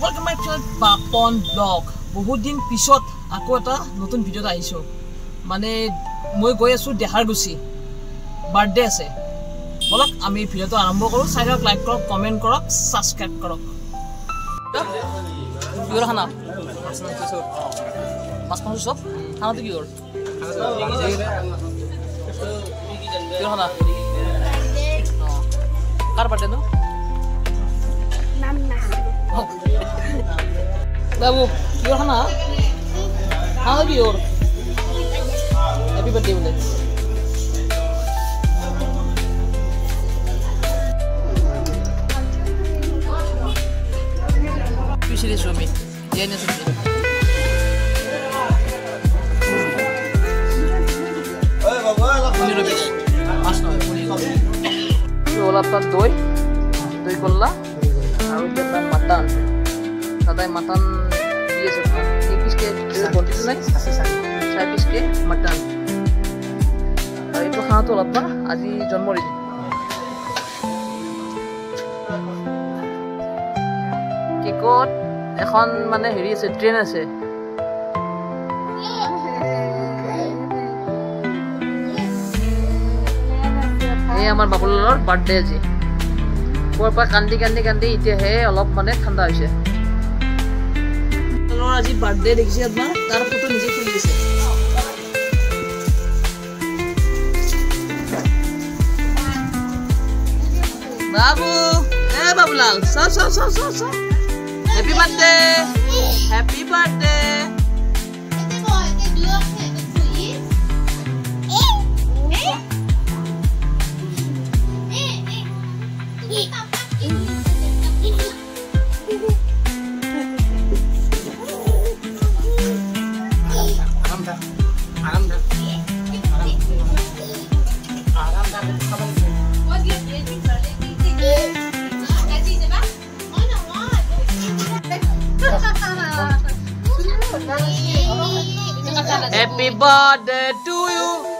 Welcome back to Papon Vlog. বহুত দিন পিছত আকৌ এটা নতুন ভিডিওত আহিছো মানে মই গৈ আছো দেহাৰগুছি বাৰ্থডে আছে বলক আমি ভিডিওটো আৰম্ভ কৰো চাইডত লাইক কৰক কমেন্ট কৰক সাবস্ক্ৰাইব কৰক কিহৰ খানা মাছ মাংস সব খানাটো কিহৰ কিহৰ খানা কাৰ বাৰ্থডে নো Babu, you're Hana? How are you? Happy birthday, Ule. You see this for me? Yeah, this for me. Only rupees. Ask now. You all have doi kolla. Aru jeta mutton. Tadai mutton. Yes, एक piece के 42 नहीं 6 piece के mutton और ये तो खाना तो लगता आज ही जन्मदिन केकत এখন মানে হেৰি আছে ট্ৰেইন আছে এই আমাৰ বাবুলালৰ বাৰ্থডে আজি পৰপা কান্দি কান্দি কান্দি ইতে হে অলপ মানে ঠাণ্ডা হৈছে আজি বাৰ্থডে দেখিছে আপনার তার ফটো নিজে খুলে দিয়েছে বাবু এ বাবুলাল সব সব সব সব সব happy birthday happy birthday Happy birthday to you.